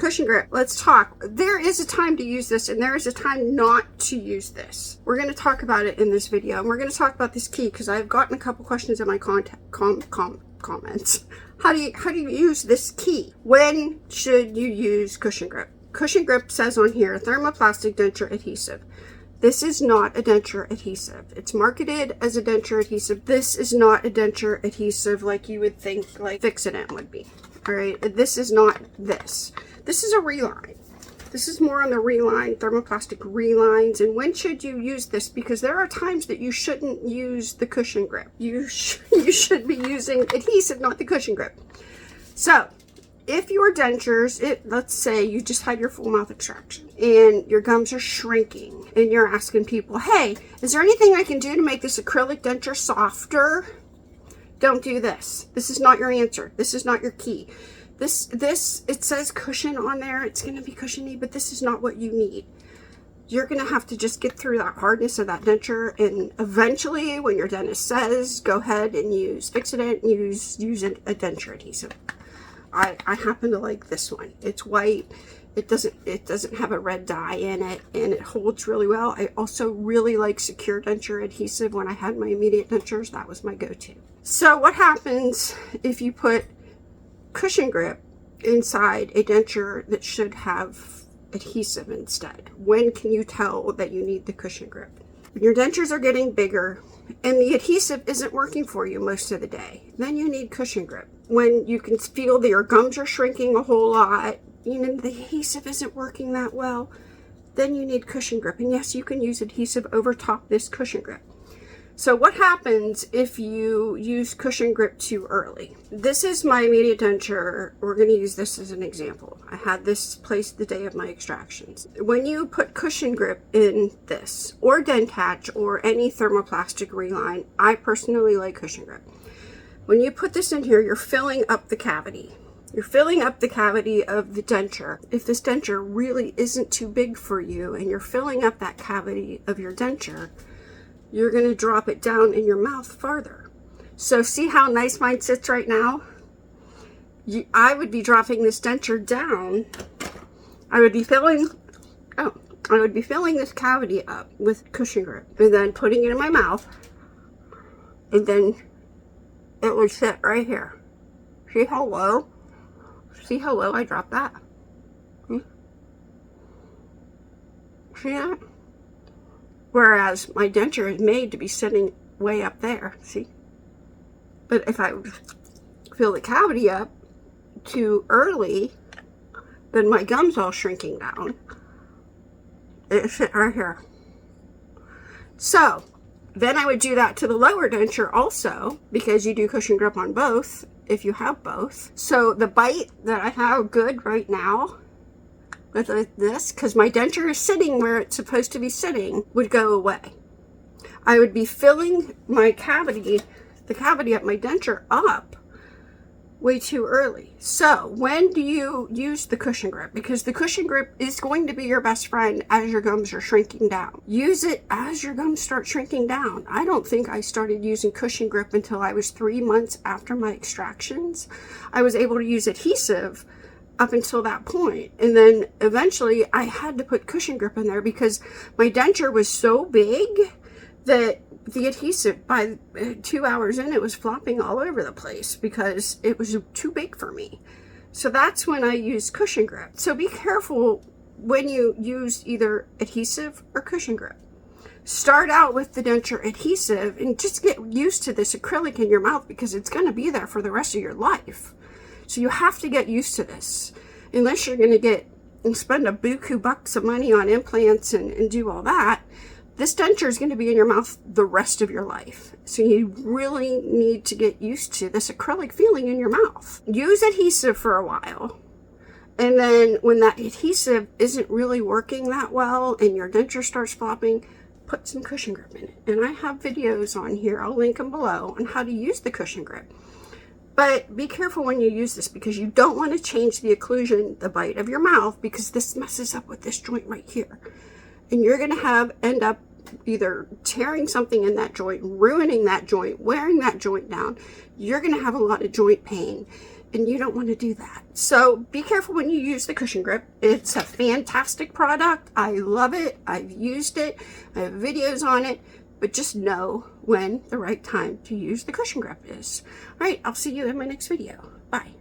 cushion grip, let's talk. There is a time to use this and there is a time not to use this. We're going to talk about it in this video, and we're going to talk about this key because I've gotten a couple questions in my comments. How do you use this key? When should you use cushion grip? Cushion grip says on here, thermoplastic denture adhesive. This is not a denture adhesive. It's marketed as a denture adhesive. This is not a denture adhesive like you would think like Fix-It would be. All right, this is not this. This is a reline. This is more on the reline, thermoplastic relines. And when should you use this? Because there are times that you shouldn't use the cushion grip. You should be using adhesive, not the cushion grip. So if your dentures, let's say you just had your full mouth extraction and your gums are shrinking and you're asking people, hey, is there anything I can do to make this acrylic denture softer? Don't do this. This is not your answer. This is not your key. This, it says cushion on there. It's going to be cushiony, but this is not what you need. You're going to have to just get through that hardness of that denture. And eventually when your dentist says, go ahead and use Fix-It, use a denture adhesive. I happen to like this one. It's white. It doesn't have a red dye in it, and it holds really well. I also really like secure denture adhesive. When I had my immediate dentures, that was my go-to. So what happens if you put cushion grip inside a denture that should have adhesive instead? When can you tell that you need the cushion grip? When your dentures are getting bigger and the adhesive isn't working for you most of the day, then you need cushion grip. When you can feel that your gums are shrinking a whole lot, you know, the adhesive isn't working that well, then you need cushion grip. And yes, you can use adhesive over top this cushion grip. So what happens if you use cushion grip too early? This is my immediate denture. We're going to use this as an example. I had this placed the day of my extractions. When you put cushion grip in this, or Dentach, or any thermoplastic reline, I personally like cushion grip. When you put this in here, you're filling up the cavity. You're filling up the cavity of the denture. If this denture really isn't too big for you and you're filling up that cavity of your denture, you're going to drop it down in your mouth farther. So see how nice mine sits right now? I would be dropping this denture down. I would be filling this cavity up with cushion grip and then putting it in my mouth, and then it would sit right here. See how low? See how low I dropped that? See that? Whereas my denture is made to be sitting way up there, see? But if I fill the cavity up too early, then my gum's all shrinking down. It sit right here. So then I would do that to the lower denture also, because you do cushion grip on both if you have both. So the bite that I have good right now with this, because my denture is sitting where it's supposed to be sitting, would go away. I would be filling my cavity, the cavity of my denture up way too early. So when do you use the cushion grip? Because the cushion grip is going to be your best friend as your gums are shrinking down. Use it as your gums start shrinking down. I don't think I started using cushion grip until I was 3 months after my extractions. I was able to use adhesive up until that point, and then eventually I had to put cushion grip in there because my denture was so big that the adhesive, by 2 hours in, it was flopping all over the place because it was too big for me. So that's when I use cushion grip. So be careful when you use either adhesive or cushion grip. Start out with the denture adhesive and just get used to this acrylic in your mouth because it's going to be there for the rest of your life. So you have to get used to this. Unless you're going to spend a buku bucks of money on implants and do all that, this denture is going to be in your mouth the rest of your life. So you really need to get used to this acrylic feeling in your mouth. Use adhesive for a while. And then when that adhesive isn't really working that well and your denture starts flopping, put some cushion grip in it. And I have videos on here, I'll link them below, on how to use the cushion grip. But be careful when you use this because you don't want to change the occlusion, the bite of your mouth, because this messes up with this joint right here. And you're going to end up either tearing something in that joint, ruining that joint, wearing that joint down. You're going to have a lot of joint pain. and you don't want to do that. So be careful when you use the cushion grip. It's a fantastic product. I love it. I've used it. I have videos on it, but just know when the right time to use the cushion grip is. All right, I'll see you in my next video. Bye.